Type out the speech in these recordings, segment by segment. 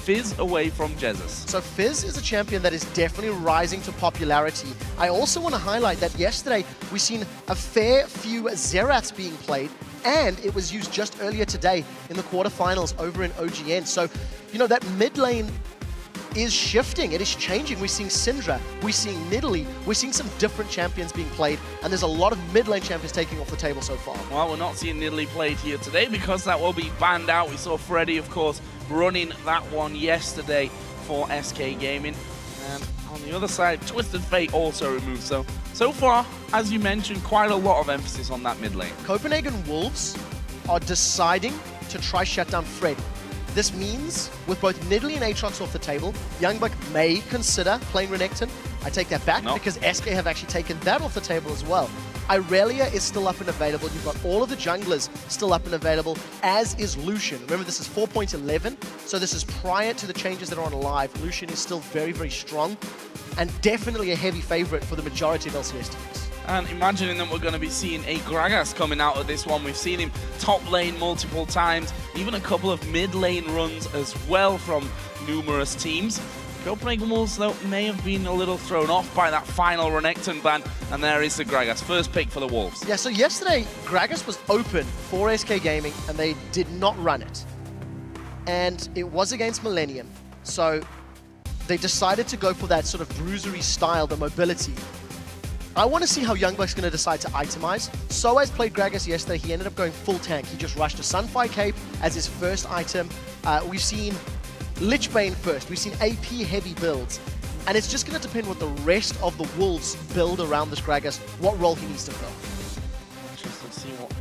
Fizz away from Jesiz. So Fizz is a champion that is definitely rising to popularity. I also want to highlight that yesterday we've seen a fair few Xeraths being played, and it was used just earlier today in the quarterfinals over in OGN. So, you know, that mid lane is shifting, it is changing. We're seeing Syndra, we're seeing Nidalee, we're seeing some different champions being played, and there's a lot of mid lane champions taking off the table so far. Well, we're not seeing Nidalee played here today because that will be banned out. We saw Freddy, of course, running that one yesterday for SK Gaming. And on the other side, Twisted Fate also removed. So far, as you mentioned, quite a lot of emphasis on that mid lane. Copenhagen Wolves are deciding to try shut down Freddy. This means, with both Nidalee and Aatrox off the table, YoungBuck may consider playing Renekton. I take that back because SK have actually taken that off the table as well. Irelia is still up and available. You've got all of the junglers still up and available, as is Lucian. Remember, this is 4.11, so this is prior to the changes that are on live. Lucian is still very, very strong and definitely a heavy favorite for the majority of LCS teams. And imagining that we're going to be seeing a Gragas coming out of this one. We've seen him top lane multiple times, even a couple of mid lane runs as well from numerous teams. Copenhagen Wolves, though, may have been a little thrown off by that final Renekton ban, and there is the Gragas, first pick for the Wolves. Yeah, so yesterday, Gragas was open for SK Gaming, and they did not run it. And it was against Millennium, so they decided to go for that sort of bruisery style, the mobility. I want to see how YoungBuck's going to decide to itemize. Soaz played Gragas yesterday. He ended up going full tank. He just rushed a Sunfire Cape as his first item. We've seen Lichbane first. We've seen AP heavy builds. And it's just going to depend what the rest of the Wolves build around this Gragas, what role he needs to fill. Just let's see what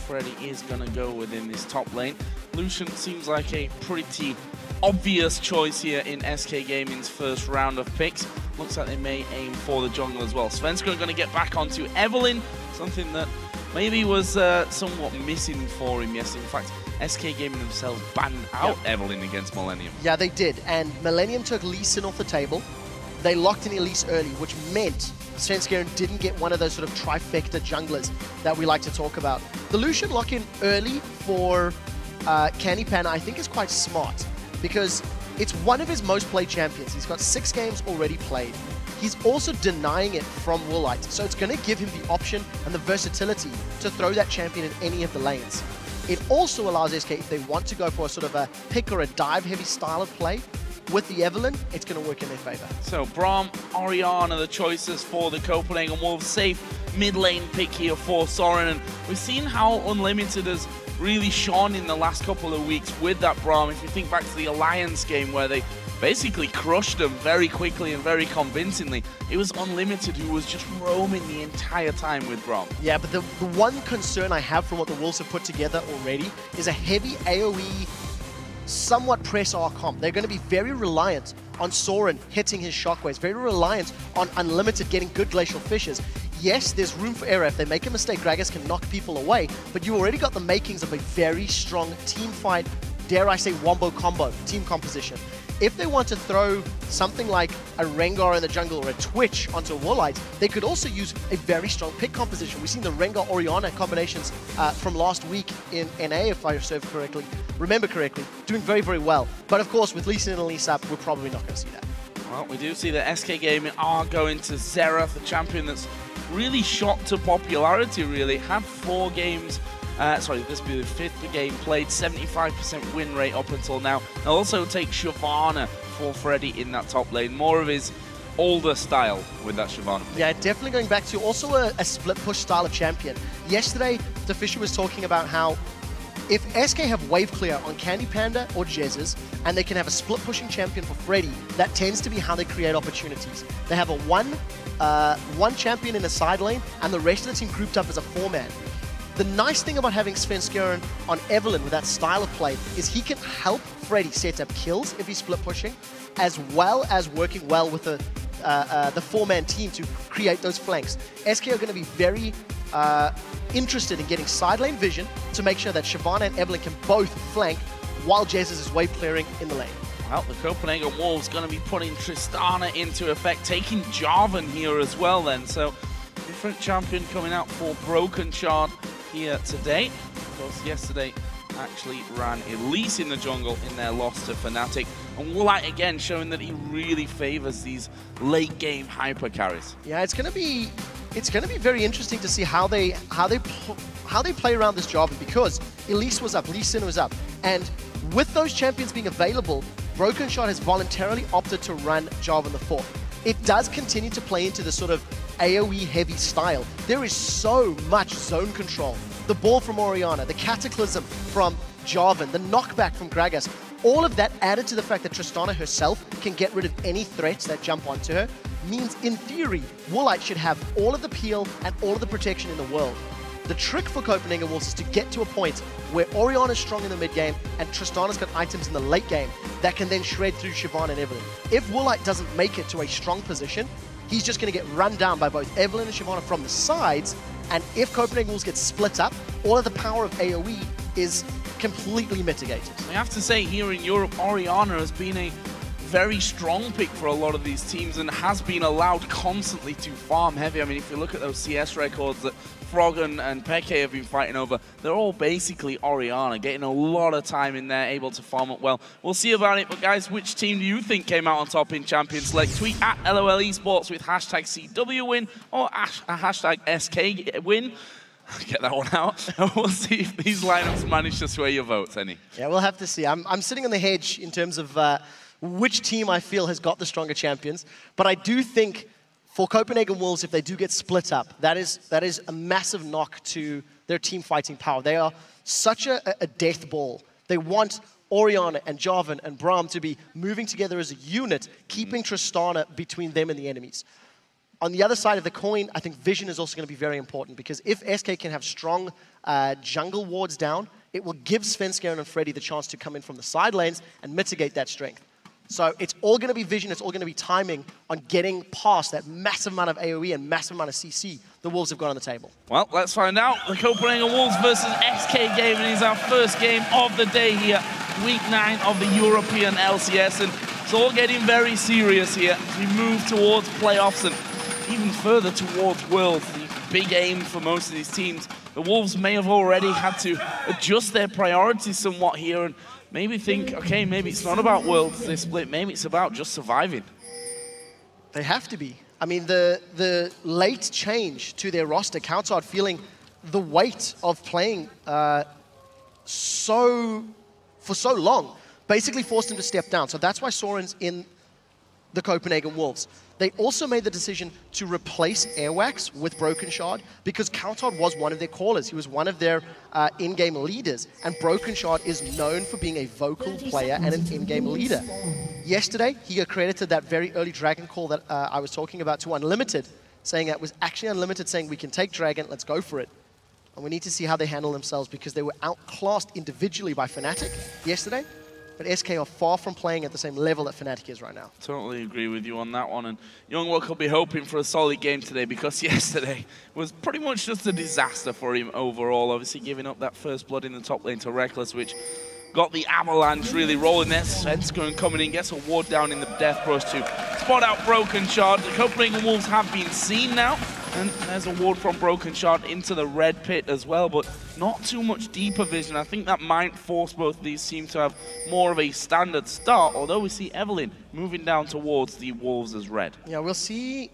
Freddy is going to go with in this top lane. Lucian seems like a pretty obvious choice here in SK Gaming's first round of picks. Looks like they may aim for the jungle as well. Svenskeren going to get back onto Evelyn, something that maybe was somewhat missing for him yesterday. In fact, SK Gaming themselves banned out Evelyn against Millennium. Yeah, they did. And Millennium took Lee Sin off the table. They locked in Elise early, which meant Svenskeren didn't get one of those sort of trifecta junglers that we like to talk about. The Lucian lock-in early for Panda, I think, is quite smart, because it's one of his most played champions. He's got 6 games already played. He's also denying it from Woolite, so it's going to give him the option and the versatility to throw that champion in any of the lanes. It also allows SK, if they want to go for a sort of a pick or a dive heavy style of play, with the Evelyn, it's going to work in their favor. So Braum, Orianna, the choices for the Copenhagen Wolves. Safe mid lane pick here for Sorren, and we've seen how Unlimited has really shone in the last couple of weeks with that Braum. If you think back to the Alliance game where they basically crushed them very quickly and very convincingly, it was Unlimited who was just roaming the entire time with Braum. Yeah, but the one concern I have from what the Wolves have put together already is a heavy AoE, somewhat press R comp. They're going to be very reliant on Sorren hitting his shockwaves, very reliant on Unlimited getting good glacial fishes. Yes, there's room for error. If they make a mistake, Gragas can knock people away, but you already got the makings of a very strong team fight, dare I say wombo combo, team composition. If they want to throw something like a Rengar in the jungle or a Twitch onto a Woolite, they could also use a very strong pick composition. We've seen the Rengar-Orianna combinations from last week in NA, if I remember correctly, doing very, very well. But of course, with Lee Sin and Elise up, we're probably not going to see that. Well, we do see that SK Gaming are going to Xerath, a champion that's really shot to popularity, really. Had 4 games. This will be the 5th game played, 75% win rate up until now. They'll also take Shyvana for Freddy in that top lane. More of his older style with that Shyvana. Yeah, definitely going back to also a split push style of champion. Yesterday, the Fisher was talking about how if SK have wave clear on Panda or Jesiz, and they can have a split pushing champion for Freddy, that tends to be how they create opportunities. They have a one champion in a side lane, and the rest of the team grouped up as a 4-man. The nice thing about having Svenskeren on Evelyn with that style of play is he can help Freddy set up kills if he's split pushing, as well as working well with the 4-man team to create those flanks. SK are going to be very interested in getting side lane vision to make sure that Shyvana and Evelyn can both flank while Jesiz is wave clearing in the lane. Well, the Copenhagen Wolves going to be putting Tristana into effect, taking Jarvan here as well then. So different champion coming out for Brokenshard here today. Of course, yesterday actually ran Elise in the jungle in their loss to Fnatic. And Woolite again showing that he really favors these late game hyper carries. Yeah, it's gonna be very interesting to see how they play around this Jarvan, because Elise was up, Lee Sin was up, and with those champions being available, Brokenshard has voluntarily opted to run Jarvan the 4th. It does continue to play into the sort of AoE heavy style. There is so much zone control. The ball from Orianna, the Cataclysm from Jarvan, the knockback from Gragas, all of that added to the fact that Tristana herself can get rid of any threats that jump onto her, means in theory, Woolite should have all of the peel and all of the protection in the world. The trick for Copenhagen Wolves is to get to a point where Orianna's strong in the mid game and Tristana's got items in the late game that can then shred through Shyvana and Evelyn. If Woolite doesn't make it to a strong position, he's just going to get run down by both Evelyn and Shyvana from the sides, and if Copenhagen Wolves get split up, all of the power of AoE is completely mitigated. We have to say here in Europe, Orianna has been a very strong pick for a lot of these teams and has been allowed constantly to farm heavy. I mean, if you look at those CS records that Frog and Peke have been fighting over, they're all basically Orianna, getting a lot of time in there, able to farm up well. We'll see about it, but guys, which team do you think came out on top in Champions Select? Tweet at LOL Esports with hashtag CWWin or hashtag SK win. Get that one out. And we'll see if these lineups manage to sway your votes any. Yeah, we'll have to see. I'm sitting on the hedge in terms of which team I feel has got the stronger champions, but I do think for Copenhagen Wolves, if they do get split up, that is a massive knock to their team fighting power. They are such a death ball. They want Orianna and Jarvan and Braum to be moving together as a unit, keeping Tristana between them and the enemies. On the other side of the coin, I think vision is also going to be very important, because if SK can have strong jungle wards down, it will give Svenskeren and Freddy the chance to come in from the side lanes and mitigate that strength. So it's all going to be vision, it's all going to be timing on getting past that massive amount of AoE and massive amount of CC the Wolves have got on the table. Well, let's find out. The Copenhagen Wolves versus SK game, and it's our first game of the day here, week 9 of the European LCS, and it's all getting very serious here as we move towards playoffs and even further towards Worlds, the big aim for most of these teams. The Wolves may have already had to adjust their priorities somewhat here and maybe think, okay, maybe it's not about Worlds this split, maybe it's about just surviving. They have to be. I mean, the late change to their roster, Countsard feeling the weight of playing for so long, basically forced him to step down. So that's why Sorren's in the Copenhagen Wolves. They also made the decision to replace Airwax with Brokenshard because Countsard was one of their callers. He was one of their in-game leaders, and Brokenshard is known for being a vocal player and an in-game leader. Yesterday, he accredited that very early Dragon call that I was talking about to Unlimited, saying that was actually Unlimited saying, we can take Dragon, let's go for it. And we need to see how they handle themselves because they were outclassed individually by Fnatic yesterday. But SK are far from playing at the same level that Fnatic is right now. Totally agree with you on that one. And YoungBuck will be hoping for a solid game today because yesterday was pretty much just a disaster for him overall. Obviously giving up that first blood in the top lane to Reckless, which got the avalanche really rolling there. Svenskeren coming in, gets a ward down in the death brush to spot out Brokenshard. The Copenhagen Wolves have been seen now. And there's a ward from Brokenshard into the red pit as well, but not too much deeper vision. I think that might force both of these teams to have more of a standard start, although we see Evelyn moving down towards the Wolves as red. Yeah, we'll see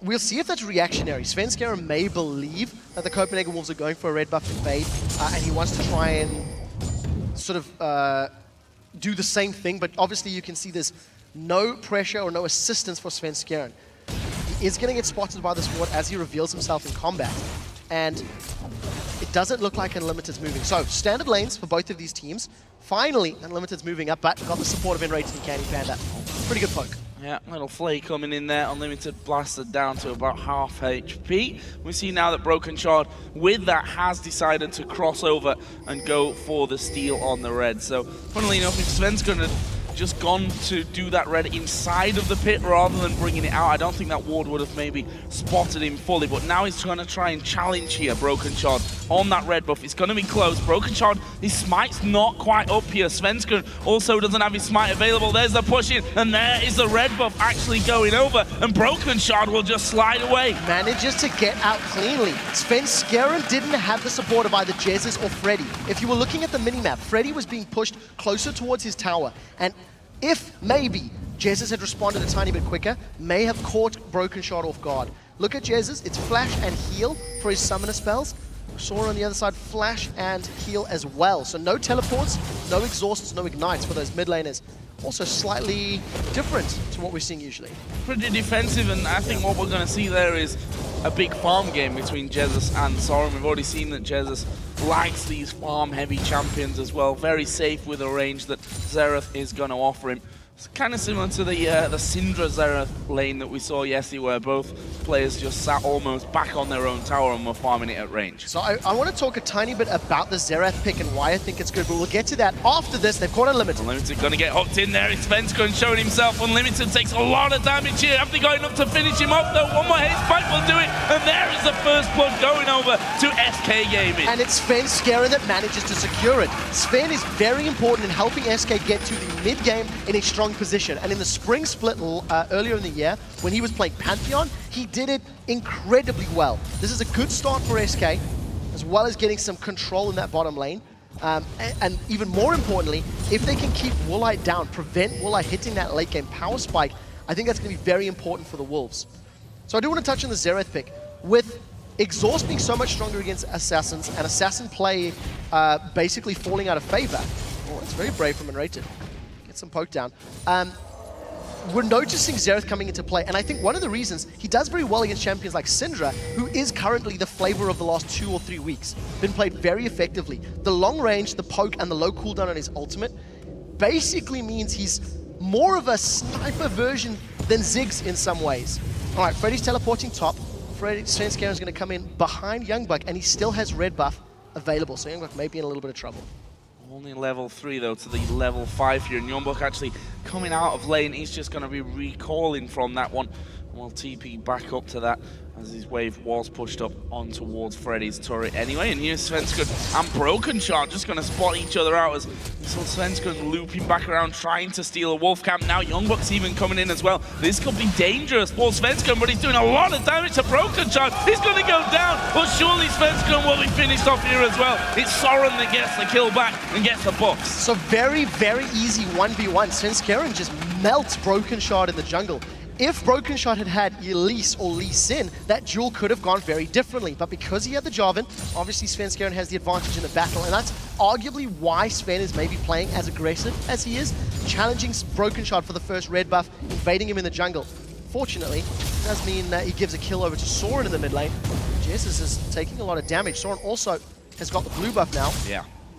if that's reactionary. Svenskeren may believe that the Copenhagen Wolves are going for a red buff invade, and he wants to try and sort of do the same thing, but obviously you can see there's no pressure or no assistance for Svenskeren. He is going to get spotted by this ward as he reveals himself in combat, and it doesn't look like Unlimited's moving. So, standard lanes for both of these teams. Finally, Unlimited's moving up, but got the support of nRated and Candy Panda. Pretty good poke. Yeah, little Flay coming in there. Unlimited blasted down to about half HP. We see now that Brokenshard, with that, has decided to cross over and go for the steal on the red. So, funnily enough, if Svenskeren had just gone to do that red inside of the pit rather than bringing it out, I don't think that ward would have maybe spotted him fully. But now he's trying to try and challenge here, Brokenshard, on that red buff. It's going to be close. Brokenshard, his smite's not quite up here. Svenskeren also doesn't have his smite available. There's the push in, and there is the red buff actually going over, and Brokenshard will just slide away. Manages to get out cleanly. Svenskeren didn't have the support of either Jesiz or Freddy. If you were looking at the minimap, Freddy was being pushed closer towards his tower, and if maybe Jesiz had responded a tiny bit quicker, may have caught Brokenshard off guard. Look at Jesiz, it's flash and heal for his summoner spells. Sorren on the other side, flash and heal as well. So no teleports, no exhausts, no ignites for those mid laners. Also slightly different to what we're seeing usually. Pretty defensive, and I think what we're going to see there is a big farm game between Jesiz and Sorren. We've already seen that Jesiz likes these farm-heavy champions as well. Very safe with the range that Xerath is going to offer him. It's kind of similar to the Syndra Xerath lane that we saw yesterday, where both players just sat almost back on their own tower and were farming it at range. So I want to talk a tiny bit about the Xerath pick and why I think it's good, but we'll get to that after this. They've caught Unlimited. Unlimited going to get hooked in there. It's Svenskeren showing himself. Unlimited takes a lot of damage here. After going up to finish him off, though, one more haste fight will do it. And there is the first blood going over to SK Gaming. And it's Svenskeren that manages to secure it. Sven is very important in helping SK get to the mid-game in a strong position. And in the spring split earlier in the year, when he was playing Pantheon, he did it incredibly well. This is a good start for SK, as well as getting some control in that bottom lane. And even more importantly, if they can keep Woolite down, prevent Woolite hitting that late game power spike, I think that's going to be very important for the Wolves. So I do want to touch on the Xerath pick. With Exhaust being so much stronger against Assassins, and Assassin play basically falling out of favor. Oh, that's very brave from nRated. Get some poke down. We're noticing Xerath coming into play, and I think one of the reasons he does very well against champions like Syndra, who is currently the flavor of the last 2 or 3 weeks. Been played very effectively. The long range, the poke, and the low cooldown on his ultimate basically means he's more of a sniper version than Ziggs in some ways. All right, Freddy's teleporting top. Svenskeren is going to come in behind YoungBuck, and he still has red buff available, so YoungBuck may be in a little bit of trouble. Only level 3 though to the level 5 here, and YoungBuck actually coming out of lane. He's just going to be recalling from that one, and we'll TP back up to that as his wave was pushed up on towards Freddy's turret anyway. And here's Svenskeren and Brokenshard just going to spot each other out as we saw Svenskeren looping back around trying to steal a wolf camp. Now YoungBuck's even coming in as well. This could be dangerous for Svenskeren, but he's doing a lot of damage to Brokenshard. He's going to go down, but surely Svenskeren will be finished off here as well. It's Sorren that gets the kill back and gets the buffs. So very, very easy 1v1. Svenskeren just melts Brokenshard in the jungle. If Brokenshard had had Elise or Lee Sin, that duel could have gone very differently. But because he had the Jarvan, obviously Svenskeren has the advantage in the battle, and that's arguably why Sven is maybe playing as aggressive as he is, challenging Brokenshard for the first red buff, invading him in the jungle. Fortunately, it does mean that he gives a kill over to Sorren in the mid lane. Jesiz is taking a lot of damage. Sorren also has got the blue buff now,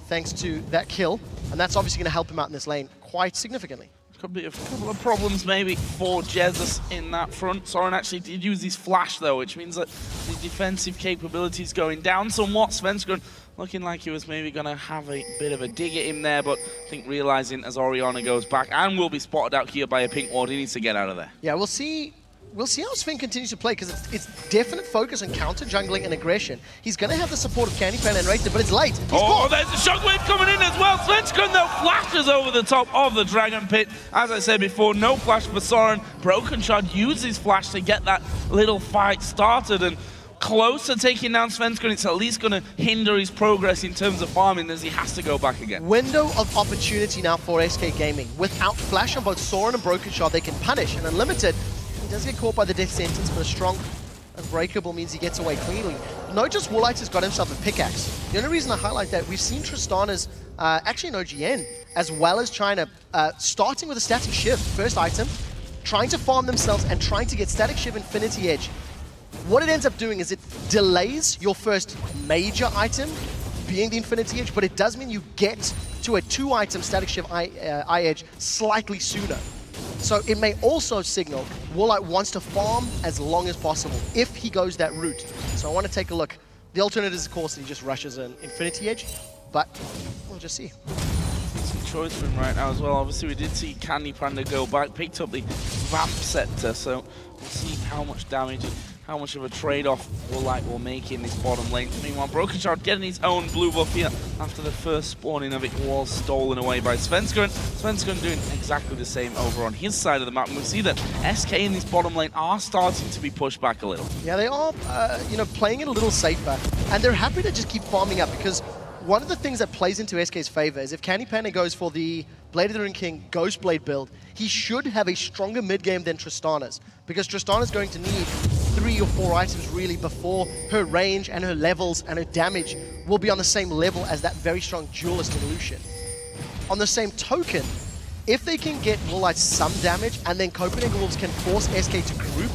thanks to that kill, and that's obviously going to help him out in this lane quite significantly. Could be a couple of problems maybe for Jesiz in that front. Sorren actually did use his flash though, which means that his defensive capabilities going down somewhat. Svenskeren looking like he was maybe going to have a bit of a dig at him there, but I think realizing as Orianna goes back and will be spotted out here by a pink ward, he needs to get out of there. Yeah, we'll see how Sven continues to play, because it's definite focus on counter jungling and aggression. He's going to have the support of Candy Panda and nRated, but it's late. He's caught. There's a shockwave coming in as well. Svenskeren though flashes over the top of the Dragon Pit. As I said before, no flash for Sorren. Brokenshard uses flash to get that little fight started, and close to taking down Svenskeren. It's at least going to hinder his progress in terms of farming, as he has to go back again. Window of opportunity now for SK Gaming. Without flash on both Sorren and Brokenshard, they can punish, and Unlimited, he does get caught by the death sentence, but a strong Unbreakable means he gets away cleanly. Notice Woolite has got himself a pickaxe. The only reason I highlight that, we've seen Tristana's, actually in OGN, as well as China, starting with a Static Shiv, first item, trying to farm themselves and trying to get Static Shiv Infinity Edge. What it ends up doing is it delays your first major item, being the Infinity Edge, but it does mean you get to a 2-item Static Shiv Eye Edge slightly sooner. So it may also signal Woolite wants to farm as long as possible if he goes that route. So I want to take a look. The alternative is, of course, that he just rushes an Infinity Edge, but we'll just see. Some choice for him right now as well. Obviously, we did see Candy Panda go back, picked up the Vamp Scepter, so we'll see how much damage and how much of a trade-off Woolite will make in this bottom lane. Meanwhile, Brokenshard getting his own blue buff here after the first spawning of it was stolen away by Svenskeren. Svenskeren doing exactly the same over on his side of the map, and we see that SK in this bottom lane are starting to be pushed back a little. Yeah, they are, you know, playing it a little safer, and they're happy to just keep farming up, because one of the things that plays into SK's favor is if Panda goes for the Blade of the Ruined King Ghostblade build, he should have a stronger mid-game than Tristana's, because Tristana's going to need 3 or 4 items really before her range and her levels and her damage will be on the same level as that very strong duelist in Lucian. On the same token, if they can get Woolite some damage and then Copenhagen Wolves can force SK to group,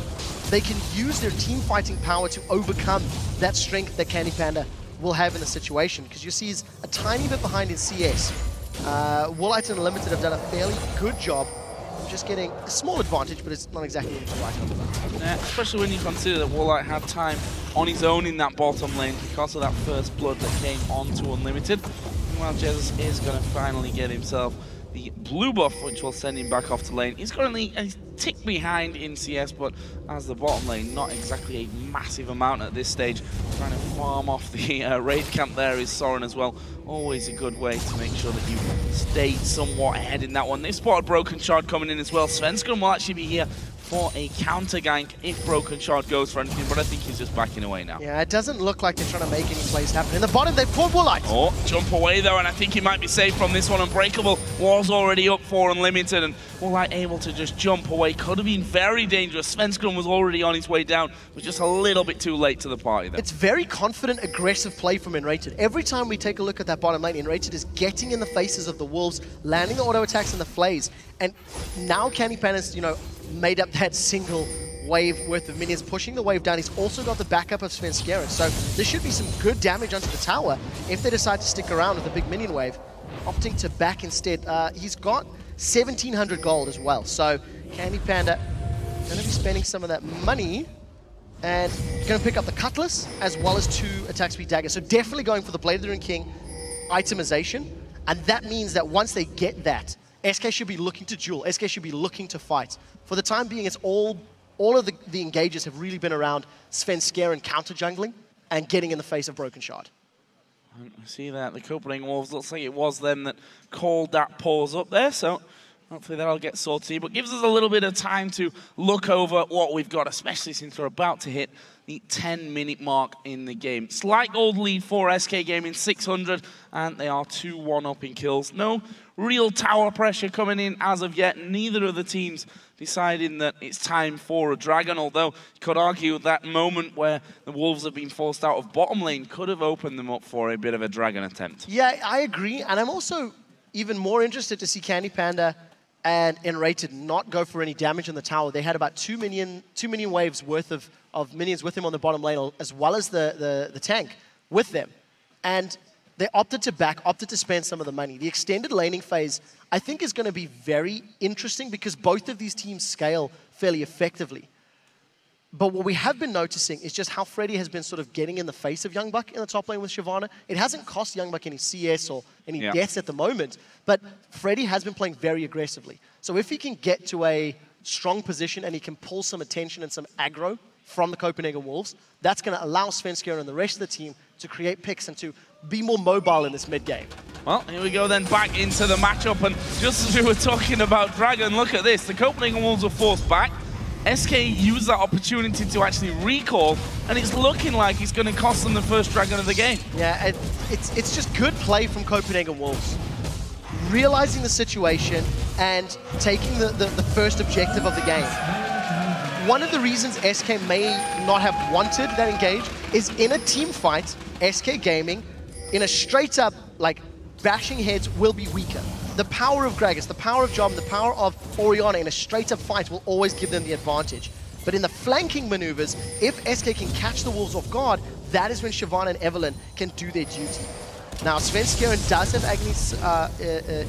they can use their team fighting power to overcome that strength that Panda will have in the situation, because you see he's a tiny bit behind in CS. Woolite and Limited have done a fairly good job of just getting a small advantage, but it's not exactly what it's right. Yeah, especially when you consider that Woolite had time on his own in that bottom lane because of that first blood that came onto Unlimited. Meanwhile, Jesiz is going to finally get himself the blue buff, which will send him back off to lane. He's currently a tick behind in CS, but as the bottom lane, not exactly a massive amount at this stage. Trying to farm off the raid camp there is Sorren as well. Always a good way to make sure that you stay somewhat ahead in that one. They've spotted Brokenshard coming in as well. Svenskeren will actually be here for a counter gank if Brokenshard goes for anything, but I think he's just backing away now. Yeah, it doesn't look like they're trying to make any plays happen. In the bottom, they've caught Woolite. Oh, jump away though, and I think he might be safe from this one. Unbreakable was already up for Unlimited, and Woolite able to just jump away. Could have been very dangerous. Svenskeren was already on his way down, was just a little bit too late to the party though. It's very confident, aggressive play from nRated. Every time we take a look at that bottom lane, nRated is getting in the faces of the Wolves, landing the auto attacks and the flays, and now Panda's, you know, made up that single wave worth of minions, pushing the wave down. He's also got the backup of Svenskeren, so there should be some good damage onto the tower if they decide to stick around with the big minion wave, opting to back instead. He's got 1,700 gold as well, so Panda going to be spending some of that money and going to pick up the Cutlass as well as 2 attack speed daggers. So definitely going for the Blade of the Ruined King itemization, and that means that once they get that, SK should be looking to duel, SK should be looking to fight. For the time being, it's all of the engages have really been around Svenskeren counter jungling and getting in the face of Brokenshard. I see that. The Copenhagen Wolves, looks like it was them that called that pause up there, so hopefully that'll get sorted. But gives us a little bit of time to look over what we've got, especially since we're about to hit the 10-minute mark in the game. Slight gold lead for SK Gaming, 600, and they are 2-1 up in kills. No real tower pressure coming in as of yet. Neither of the teams deciding that it's time for a dragon, although you could argue that moment where the Wolves have been forced out of bottom lane could have opened them up for a bit of a dragon attempt. Yeah, I agree, and I'm also even more interested to see Panda and nRated not go for any damage in the tower. They had about 2 minion waves worth of minions with him on the bottom lane, as well as the tank with them. And they opted to back, opted to spend some of the money. The extended laning phase, I think, is going to be very interesting because both of these teams scale fairly effectively. But what we have been noticing is just how Freddy has been sort of getting in the face of YoungBuck in the top lane with Shyvana. It hasn't cost YoungBuck any CS or any deaths at the moment, but Freddy has been playing very aggressively. So if he can get to a strong position and he can pull some attention and some aggro from the Copenhagen Wolves, that's going to allow Svenskeren and the rest of the team to create picks and to be more mobile in this mid-game. Well, here we go then, back into the matchup, and just as we were talking about Dragon, look at this. The Copenhagen Wolves were forced back. SK used that opportunity to actually recall, and it's looking like it's going to cost them the first Dragon of the game. Yeah, it's just good play from Copenhagen Wolves. Realizing the situation and taking the first objective of the game. One of the reasons SK may not have wanted that engage is in a team fight, SK Gaming, in a straight up, like, bashing heads will be weaker. The power of Gragas, the power of Jarvan, the power of Orianna in a straight up fight will always give them the advantage. But in the flanking maneuvers, if SK can catch the Wolves off guard, that is when Shyvana and Evelyn can do their duty. Now, Svenskeren does have Agni's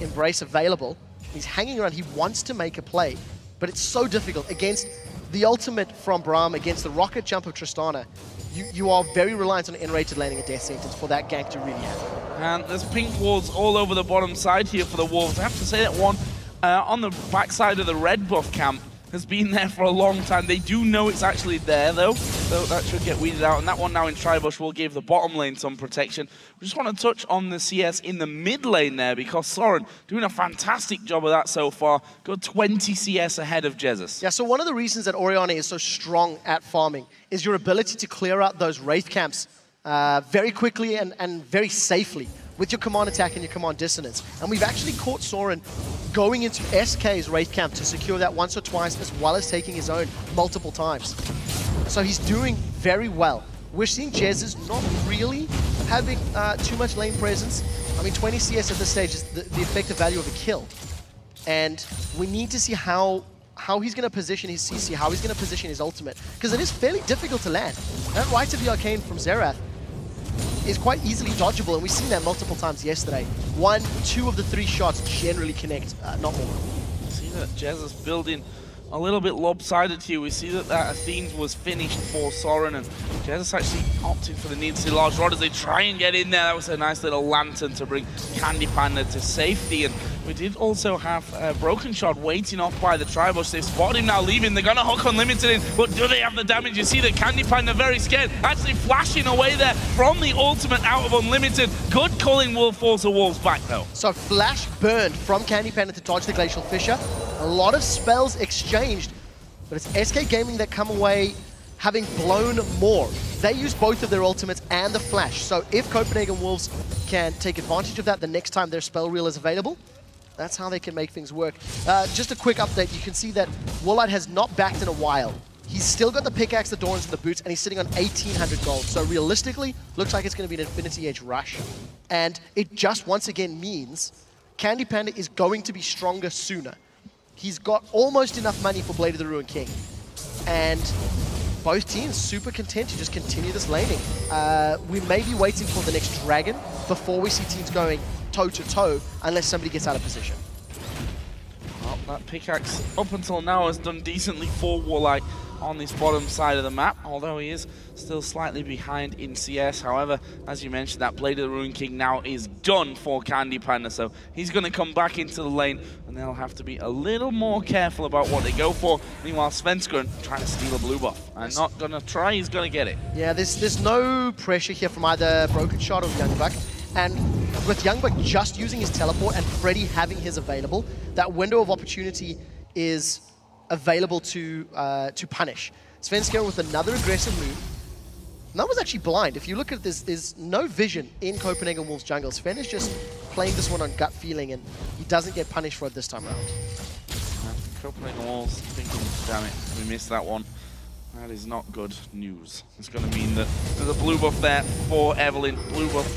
Embrace available. He's hanging around, he wants to make a play, but it's so difficult against the ultimate from Braum, against the rocket jump of Tristana. You are very reliant on nRated landing a death sentence for that gank to really happen. And there's pink wards all over the bottom side here for the Wolves. I have to say that one on the backside of the red buff camp, has been there for a long time. They do know it's actually there, though, so that should get weeded out. And that one now in Tribush will give the bottom lane some protection. We just want to touch on the CS in the mid lane there, because Sorren doing a fantastic job of that so far. Got 20 CS ahead of Jesiz. Yeah, so one of the reasons that Orianna is so strong at farming is your ability to clear out those Wraith camps very quickly and very safely with your command attack and your command dissonance. And we've actually caught Sorren going into SK's Wraith camp to secure that once or twice, as well as taking his own multiple times. So he's doing very well. We're seeing Jesiz not really having too much lane presence. I mean, 20 CS at this stage is the effective value of a kill. And we need to see how he's going to position his CC, how he's going to position his ultimate, because it is fairly difficult to land. That right of the Arcane from Xerath is quite easily dodgeable, and we've seen that multiple times yesterday. 1, 2 of the 3 shots generally connect, not more. See that Jesiz building a little bit lopsided here. We see that Athene's was finished for Sorren, and Jesiz actually opted for the needlessly large rod as they try and get in there. That was a nice little lantern to bring Candy Panda to safety. And we did also have Brokenshard waiting off by the Tribush. They've spotted him now leaving. They're going to hook Unlimited in, but do they have the damage? You see that Candy Panda very scared, actually flashing away there from the ultimate out of Unlimited. Good calling will force the Wolves back though. So flash burned from Candy Panda to dodge the Glacial Fissure. A lot of spells exchanged, but it's SK Gaming that come away having blown more. They use both of their ultimates and the flash. So if Copenhagen Wolves can take advantage of that the next time their spell reel is available, that's how they can make things work. Just a quick update, you can see that Woolite has not backed in a while. He's still got the pickaxe, the Dorans, and the boots, and he's sitting on 1,800 gold. So realistically, looks like it's going to be an Infinity Age rush. And it just once again means Candy Panda is going to be stronger sooner. He's got almost enough money for Blade of the Ruined King. And both teams super content to just continue this laning. We may be waiting for the next dragon before we see teams going toe-to-toe, unless somebody gets out of position. Well, that pickaxe up until now has done decently for Woolite on this bottom side of the map, although he is still slightly behind in CS. However, as you mentioned, that Blade of the Ruined King now is done for Candy Panda, so he's going to come back into the lane, and they'll have to be a little more careful about what they go for. Meanwhile, Svenskeren trying to steal a blue buff, and not going to try, he's going to get it. Yeah, there's no pressure here from either Brokenshard or YoungBuck, and with YoungBuck just using his teleport and Freddy having his available, that window of opportunity is available to punish. Svenskeren with another aggressive move. And that was actually blind. If you look at this, there's no vision in Copenhagen Wolves jungle. Sven is just playing this one on gut feeling, and he doesn't get punished for it this time around. Copenhagen Wolves thinking, damn it, we missed that one. That is not good news. It's going to mean that there's a blue buff there for Evelyn, blue buff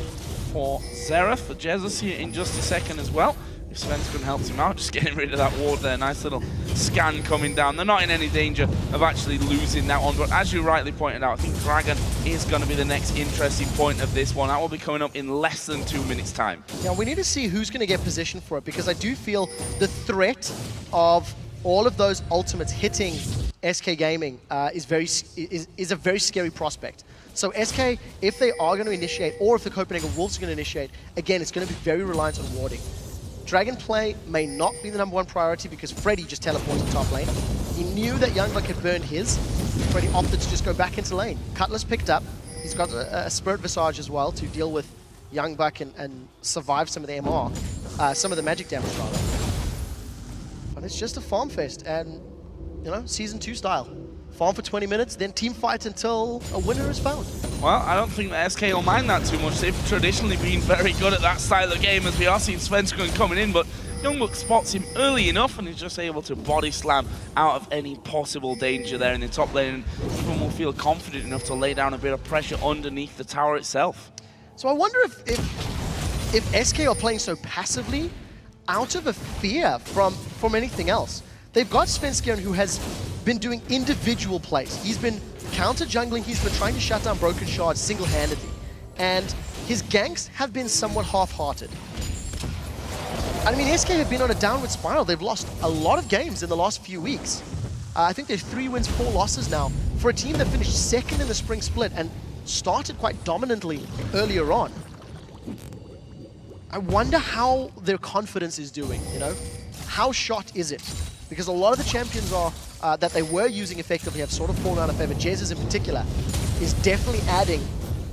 for Xerath, for Jesiz here in just a second as well. If Svenskeren helps him out, just getting rid of that ward there. Nice little scan coming down. They're not in any danger of actually losing that one, but as you rightly pointed out, I think Dragon is going to be the next interesting point of this one. That will be coming up in less than 2 minutes' time. Yeah, we need to see who's going to get positioned for it, because I do feel the threat of all of those ultimates hitting SK Gaming is a very scary prospect. So SK, if they are going to initiate, or if the Copenhagen Wolves are going to initiate, again, it's going to be very reliant on warding. Dragon play may not be the #1 priority because Freddy just teleported top lane. He knew that YoungBuck had burned his. Freddy opted to just go back into lane. Cutlass picked up. He's got a Spirit Visage as well to deal with YoungBuck and survive some of the MR, some of the magic damage rather. But it's just a farm fest, and you know, Season 2 style. Farm for 20 minutes, then team fight until a winner is found. Well, I don't think the SK will mind that too much. They've traditionally been very good at that style of game, as we are seeing Svenskeren coming in, but YoungBuck spots him early enough and he's just able to body slam out of any possible danger there in the top lane, and everyone will feel confident enough to lay down a bit of pressure underneath the tower itself. So I wonder if SK are playing so passively out of a fear from anything else. They've got Svenskeren, who has been doing individual plays. He's been counter-jungling, he's been trying to shut down Brokenshard single-handedly. And his ganks have been somewhat half-hearted. I mean, SK have been on a downward spiral. They've lost a lot of games in the last few weeks. I think they're 3 wins, 4 losses now. For a team that finished second in the spring split and started quite dominantly earlier on. I wonder how their confidence is doing, you know? How shot is it? because a lot of the champions are that they were using effectively have sort of fallen out of favor. Jesiz in particular is definitely adding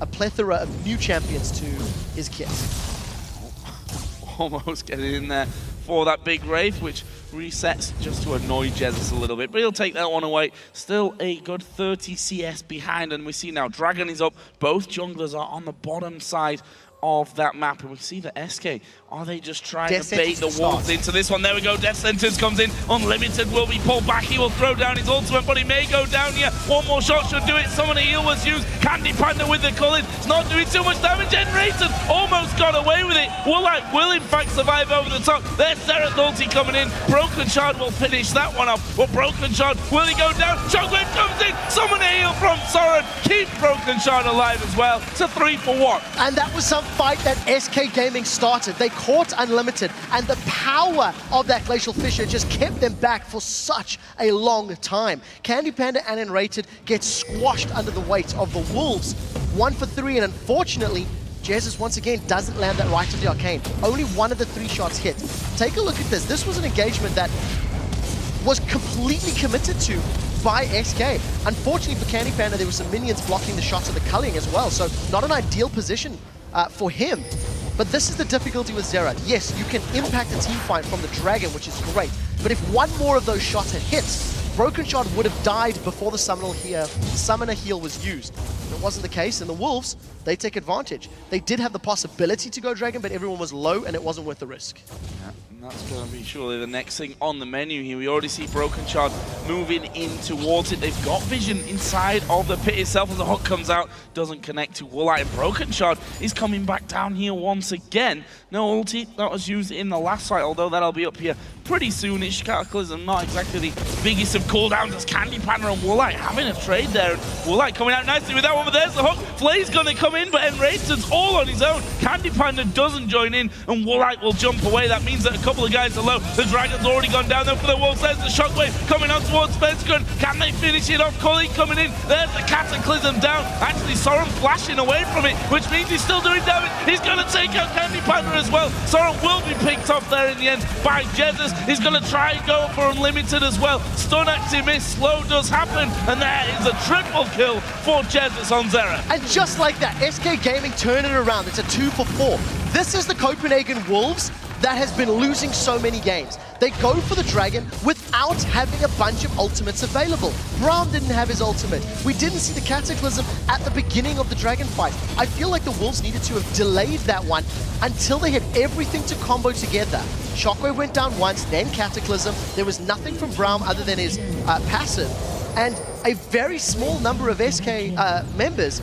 a plethora of new champions to his kit. Almost getting in there for that big Wraith, which resets just to annoy Jesiz a little bit, but he'll take that one away. Still a good 30 CS behind, and we see now Dragon is up. Both junglers are on the bottom side of that map, and we see the SK. Are they just trying to bait the Wolves into this one? There we go. Death Sentence comes in. Unlimited will be pulled back. He will throw down his ultimate, but he may go down here. One more shot should do it. Someone a heal was used. Candy Panda with the culling. It's not doing too much damage. nRated almost got away with it. Woolite will in fact survive over the top. There's Xerath ulti coming in. Brokenshard will finish that one off. But Brokenshard, will he go down? Shockwave comes in. Someone a heal from Sorren. Keep Brokenshard alive as well. It's a 3-for-1. And that was some fight that SK Gaming started. They caught Unlimited, and the power of that Glacial Fissure just kept them back for such a long time. Candy Panda and nRated get squashed under the weight of the Wolves. 1 for 3, and unfortunately, Jesiz once again doesn't land that right of the Arcane. Only 1 of the 3 shots hit. Take a look at this. This was an engagement that was completely committed to by SK. Unfortunately for Candy Panda, there were some minions blocking the shots of the culling as well, so not an ideal position for him. But this is the difficulty with Xerath. Yes, you can impact a team fight from the Dragon, which is great, but if 1 more of those shots had hit, Brokenshard would have died before the summoner heal was used. It wasn't the case, and the Wolves, they take advantage. They did have the possibility to go Dragon, but everyone was low, and it wasn't worth the risk. Yeah, and that's going to be surely the next thing on the menu here. We already see Brokenshard moving in towards it. They've got vision inside of the pit itself as the hook comes out. Doesn't connect to Woolite, and Brokenshard is coming back down here once again. No ulti, that was used in the last fight, although that'll be up here pretty soonish. Cataclysm not exactly the biggest of cooldowns as Candy Panda and Woolite having a trade there. And Woolite coming out nicely with that one, but there's the hook. Flay's gonna come in, but nRated's all on his own. Candy Panda doesn't join in, and Woolite will jump away. That means that a couple of guys are low. The Dragon's already gone down there for the Wolves. There's the Shockwave coming on towards Svenskeren. Can they finish it off? Cully coming in. There's the Cataclysm down. Actually, Sorren flashing away from it, which means he's still doing damage. He's gonna take out Candy Panda as well. Sorren will be picked off there in the end by Jesiz. He's gonna try and go for Unlimited as well. Stun actually missed. Slow does happen, and there is a triple kill for Jesiz on Xerath. And just like that, SK Gaming turn it around. It's a 2-for-4. This is the Copenhagen Wolves that has been losing so many games. They go for the Dragon without having a bunch of ultimates available. Braum didn't have his ultimate. We didn't see the Cataclysm at the beginning of the Dragon fight. I feel like the Wolves needed to have delayed that one until they had everything to combo together. Shockwave went down once, then Cataclysm. There was nothing from Braum other than his passive. And a very small number of SK members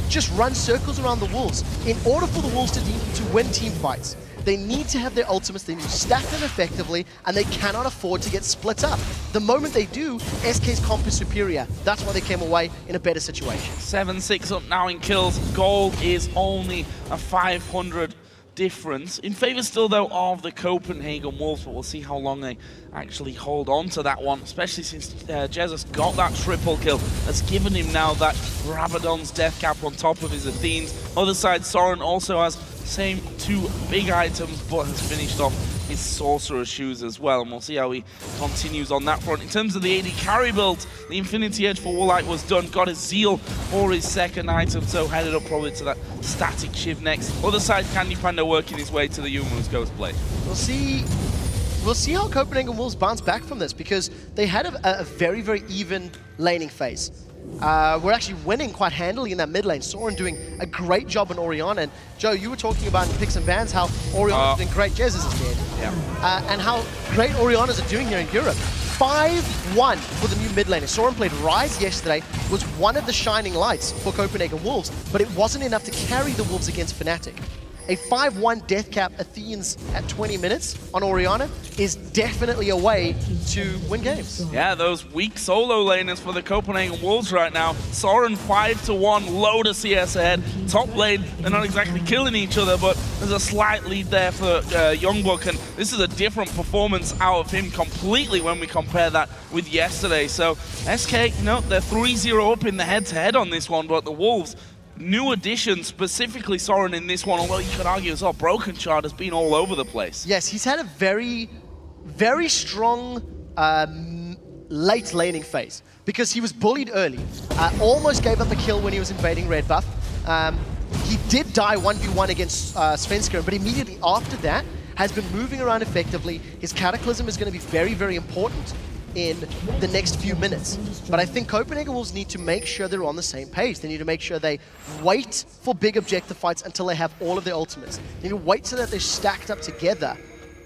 just run circles around the Wolves. In order for the Wolves to win team fights, they need to have their ultimates, they need to stack them effectively, and they cannot afford to get split up. The moment they do, SK's comp is superior. That's why they came away in a better situation. 7-6 up now in kills. Gold is only a 500 difference. In favor still, though, of the Copenhagen Wolves, but we'll see how long they actually hold on to that one, especially since Jesiz got that triple kill. That's given him now that Rabadon's death cap on top of his Athenes. Other side, Sorren also has same 2 big items, but has finished off his Sorcerer's Shoes as well, and we'll see how he continues on that front. In terms of the AD carry build, the Infinity Edge for Woolite was done, got his Zeal for his second item, so headed up probably to that Static Shiv next. Other side, Candy Panda working his way to the Youmuu's Ghostblade. We'll see how Copenhagen Wolves bounce back from this, because they had a very, very even laning phase. We're actually winning quite handily in that mid lane. Sorren doing a great job on Orianna. And Joe, you were talking about in picks and bans how Orianna's doing great. Jesiz is dead. Yeah. And how great Orianna's are doing here in Europe. 5-1 for the new mid lane. Sorren played Rise yesterday, was one of the shining lights for Copenhagen Wolves, but it wasn't enough to carry the Wolves against Fnatic. A 5-1 death cap Athenes at 20 minutes on Orianna is definitely a way to win games. Yeah, those weak solo laners for the Copenhagen Wolves right now. Sorren 5-1, low to CS ahead. Top lane, they're not exactly killing each other, but there's a slight lead there for YoungBuck, and this is a different performance out of him completely when we compare that with yesterday. So SK, no, they're 3-0 up in the head-to-head on this one, but the Wolves, new addition, specifically Sorren in this one, although you could argue as well, Brokenshard has been all over the place. Yes, he's had a very, very strong late laning phase because he was bullied early. Almost gave up a kill when he was invading red buff. He did die 1v1 against Svenskeren, but immediately after that has been moving around effectively. His Cataclysm is going to be very, very important in the next few minutes. But I think Copenhagen Wolves need to make sure they're on the same page. They need to make sure they wait for big objective fights until they have all of their ultimates. They need to wait so that they're stacked up together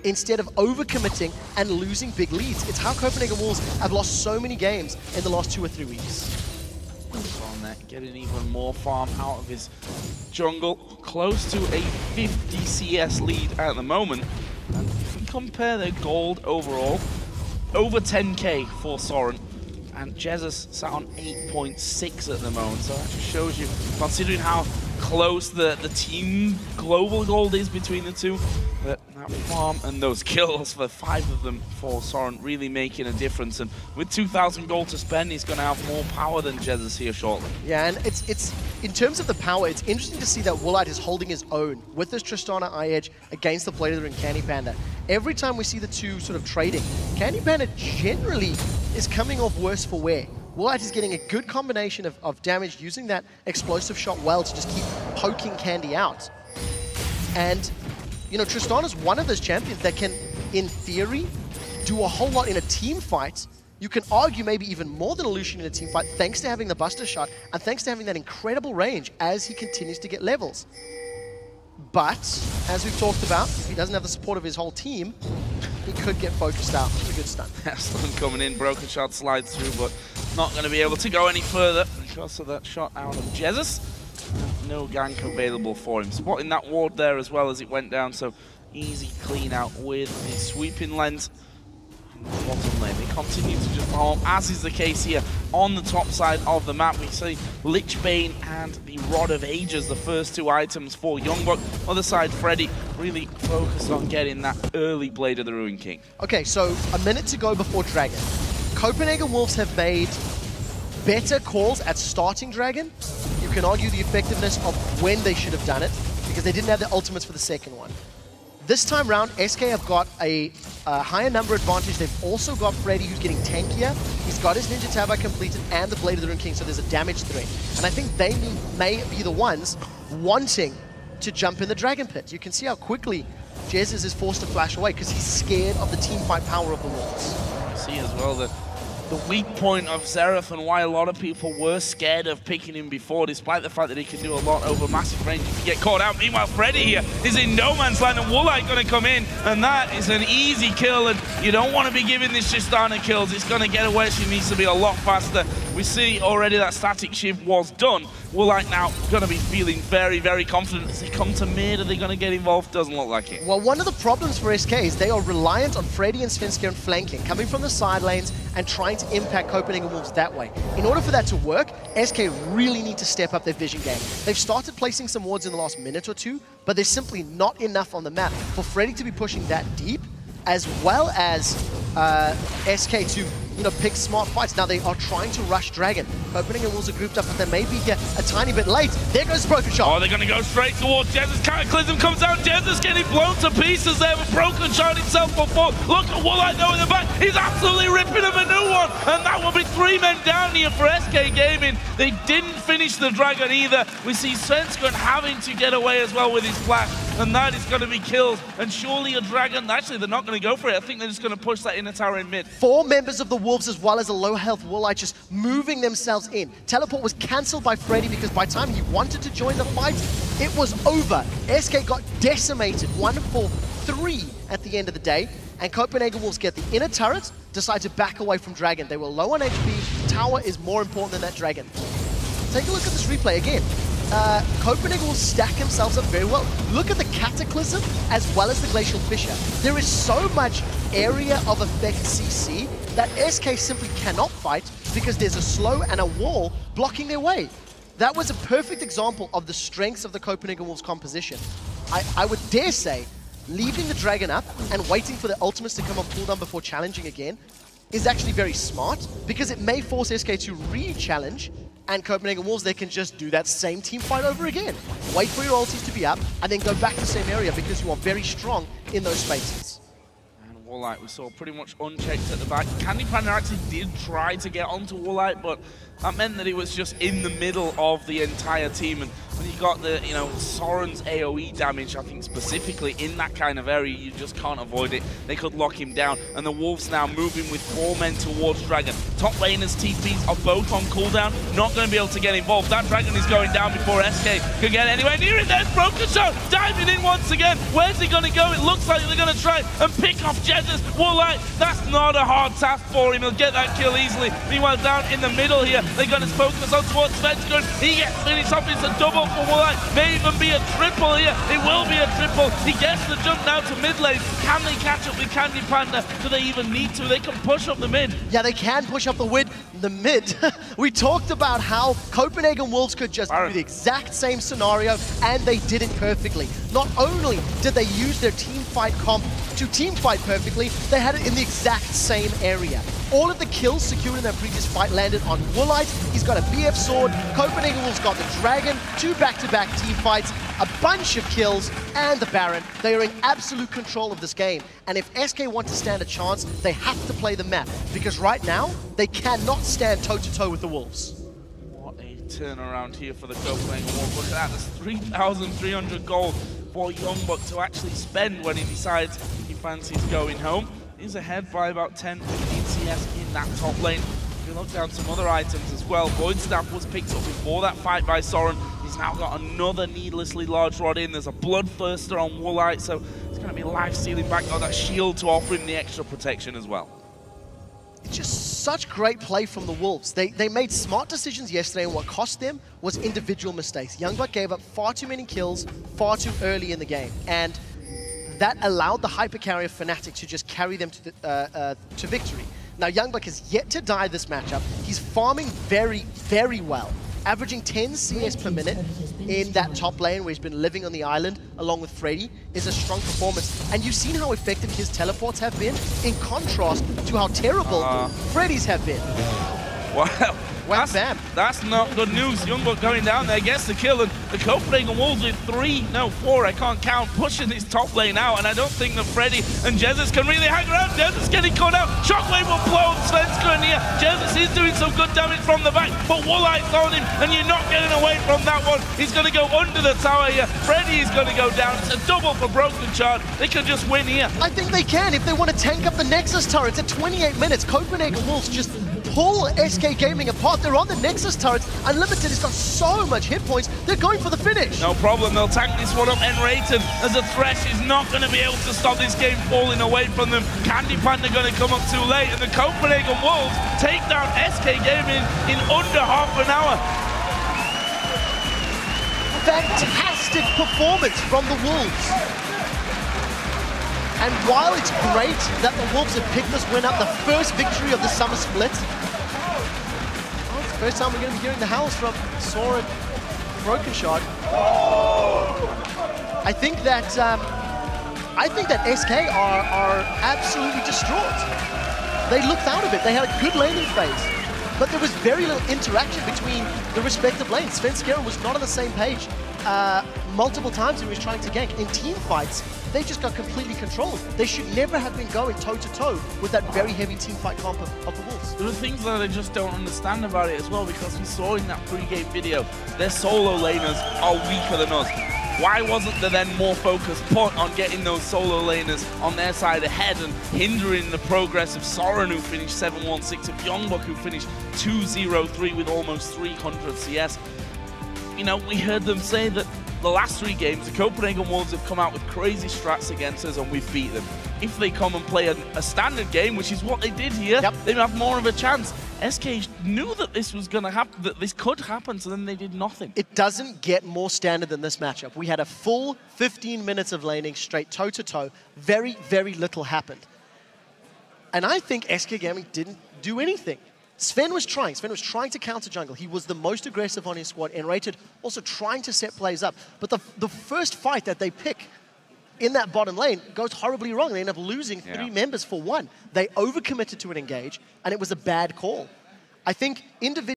instead of overcommitting and losing big leads. It's how Copenhagen Wolves have lost so many games in the last 2 or 3 weeks. On that, getting even more farm out of his jungle, close to a 50 CS lead at the moment. And if we compare their gold overall, over 10k for Sorren, and Jesiz sat on 8.6 at the moment, so that just shows you, considering how close the team global gold is between the two, that farm and those kills for 5 of them for Sorren really making a difference. And with 2,000 gold to spend, he's going to have more power than Jesiz here shortly. Yeah, and it's in terms of the power, it's interesting to see that Woolite is holding his own with this Tristana eye edge against the Blader and Candy Panda. Every time we see the two sort of trading, Candy Panda generally is coming off worse for wear. Woolite is getting a good combination of damage, using that explosive shot well to just keep poking Candy out. And you know, Tristana's one of those champions that can, in theory, do a whole lot in a team fight. You can argue maybe even more than a Lucian in a team fight, thanks to having the Buster Shot and thanks to having that incredible range as he continues to get levels. But, as we've talked about, if he doesn't have the support of his whole team, he could get focused out. It's a good stun. Evelyn coming in, Brokenshard slides through, but not going to be able to go any further because of that shot out of Jesiz. No gank available for him. Spotting that ward there as well as it went down, so easy clean out with his sweeping lens. Bottom lane, they continue to just farm, as is the case here on the top side of the map. We see Lichbane and the Rod of Ages, the first 2 items for YoungBuck. Other side, Freddy really focused on getting that early Blade of the Ruin King. Okay, so a minute to go before Dragon. Copenhagen Wolves have made better calls at starting Dragon. You can argue the effectiveness of when they should have done it, because they didn't have the ultimates for the second one. This time round, SK have got a higher number advantage. They've also got Freddy, who's getting tankier. He's got his Ninja Tabi completed and the Blade of the Ruin King, so there's a damage threat. And I think they may be the ones wanting to jump in the Dragon Pit. You can see how quickly Jesiz is forced to flash away because he's scared of the teamfight power of the Wolves. You see as well that the weak point of Xerath and why a lot of people were scared of picking him before, despite the fact that he can do a lot over massive range if you get caught out. Meanwhile, Freddy here is in no man's land, and Woolite going to come in, and that is an easy kill, and you don't want to be giving this Tristana kills. It's going to get away, she needs to be a lot faster. We see already that static shift was done. Woolite now going to be feeling very, very confident as they come to mid. Are they going to get involved? Doesn't look like it. Well, one of the problems for SK is they are reliant on Freddy and Svenskeren flanking, coming from the side lanes and trying to impact Copenhagen Wolves that way. In order for that to work, SK really need to step up their vision game. They've started placing some wards in the last minute or two, but there's simply not enough on the map for Freddy to be pushing that deep, as well as SK to pick smart fights. Now they are trying to rush Dragon. Copenhagen Wolves are grouped up, but they may be here a tiny bit late. There goes Brokenshard. Oh, they're going to go straight towards Jesiz. Cataclysm comes out. Jesiz getting blown to pieces there, but Brokenshard himself for 4. Look at Woolite though in the back. He's absolutely ripping him a new one, and that will be 3 men down here for SK Gaming. They didn't finish the Dragon either. We see Svenskeren having to get away as well with his flash, and that is going to be killed. And surely a Dragon, actually they're not going to go for it. I think they're just going to push that inner tower in mid. 4 members of the Wolves as well as a low health Woolite just moving themselves in. Teleport was cancelled by Freddy because by the time he wanted to join the fight, it was over. SK got decimated, 1 for 3 at the end of the day, and Copenhagen Wolves get the inner turret, decide to back away from Dragon. They were low on HP, tower is more important than that Dragon. Take a look at this replay again. Copenhagen will stack themselves up very well. Look at the Cataclysm as well as the Glacial Fissure. There is so much area of effect CC that SK simply cannot fight because there's a slow and a wall blocking their way. That was a perfect example of the strengths of the Copenhagen Wolves composition. I would dare say, leaving the Dragon up and waiting for the ultimates to come on cooldown before challenging again is actually very smart, because it may force SK to re-challenge, and Copenhagen Wolves, they can just do that same team fight over again. Wait for your ultis to be up, and then go back to the same area because you are very strong in those spaces. Woolite we saw pretty much unchecked at the back. Candy Panda actually did try to get onto Woolite, but that meant that he was just in the middle of the entire team. And when you got the, you know, Sorren's AoE damage, I think specifically in that kind of area, you just can't avoid it. They could lock him down. And the Wolves now moving with 4 men towards Dragon. Top laners, TPs are both on cooldown, not going to be able to get involved. That Dragon is going down before SK can get anywhere near it. There's Brokenshard diving in once again. Where's he going to go? It looks like they're going to try and pick off Jesiz. Woolite, that's not a hard task for him. He'll get that kill easily. Meanwhile, down in the middle here, they're going to focus on towards Svenskeren. He gets finished off. It's a double for Woolite. May even be a triple here. It will be a triple. He gets the jump now to mid lane. Can they catch up with Candy Panda? Do they even need to? They can push up the mid. Yeah, they can push up the mid. We talked about how Copenhagen Wolves could just do the exact same scenario, and they did it perfectly. Not only did they use their team fight comp to team fight perfectly, they had it in the exact same area. All of the kills secured in their previous fight landed on Woolite. He's got a BF sword. Copenhagen Wolves got the Dragon, 2 back-to-back team fights, a bunch of kills, and the Baron. They are in absolute control of this game. And if SK want to stand a chance, they have to play the map. Because right now, they cannot stand toe-to-toe with the Wolves. What a turnaround here for the Copenhagen Wolves. Look at that, there's 3,300 gold for YoungBuck to actually spend when he decides he fancies going home. He's ahead by about 10-15 CS in that top lane. If you look down some other items as well, Void Staff was picked up before that fight by Sorren. He's now got another needlessly large rod in. There's a Bloodthirster on Woolite, so it's going to be life stealing back. Got that shield to offer him the extra protection as well. It's just such great play from the Wolves. They made smart decisions yesterday, and what cost them was individual mistakes. YoungBuck gave up far too many kills far too early in the game, and that allowed the Hypercarrier Fnatic to just carry them to victory. Now, YoungBuck has yet to die this matchup. He's farming very, very well, averaging 10 CS per minute in that top lane where he's been living on the island along with Freddy is a strong performance. And you've seen how effective his teleports have been in contrast to how terrible Freddy's have been. Wow. Bam. That's not good news. YoungBuck going down there, gets the kill, and the Copenhagen Wolves with 4, I can't count, pushing this top lane out, and I don't think that Freddy and Jesiz can really hang around. Jesiz getting caught out. Shockwave will blow up Svenskeren here. Jesiz is doing some good damage from the back, but Woolite's on him, and you're not getting away from that one. He's going to go under the tower here. Freddy is going to go down. It's a double for Brokenshard. They can just win here. I think they can if they want to tank up the Nexus turrets. At 28 minutes, Copenhagen Wolves just pull SK Gaming apart. They're on the Nexus turrets. Unlimited has got so much hit points. They're going for the finish. No problem. They'll tank this one up nRated, as the Thresh is not going to be able to stop this game falling away from them. Candy Panda going to come up too late, and the Copenhagen Wolves take down SK Gaming in under half an hour. Fantastic performance from the Wolves. And while it's great that the Wolves have picked this win up, the first victory of the summer split, well, it's the first time we're going to be hearing the howls from Sorren Brokenshard. I think that SK are absolutely distraught. They looked out of it. They had a good laning phase, but there was very little interaction between the respective lanes. Svenskeren was not on the same page. Multiple times he was trying to gank. In team fights, they just got completely controlled. They should never have been going toe-to-toe with that very heavy team fight comp of the Wolves. There are things that I just don't understand about it as well, because we saw in that pre-game video, their solo laners are weaker than us. Why wasn't there then more focus put on getting those solo laners on their side ahead and hindering the progress of Sorren, who finished 7-1-6, of YoungBuck, who finished 2-0-3 with almost 300 CS? You know, we heard them say that the last 3 games, the Copenhagen Wolves have come out with crazy strats against us and we've beat them. If they come and play a standard game, which is what they did here, they have more of a chance. SK knew that this was going to happen, that this could happen, so then they did nothing. It doesn't get more standard than this matchup. We had a full 15 minutes of laning straight toe-to-toe. Very, very little happened. And I think SK Gaming didn't do anything. Sven was trying to counter jungle. He was the most aggressive on his squad. nRated also trying to set plays up. But the first fight that they pick in that bottom lane goes horribly wrong. They end up losing 3 members for 1. They overcommitted to an engage, and it was a bad call. I think individually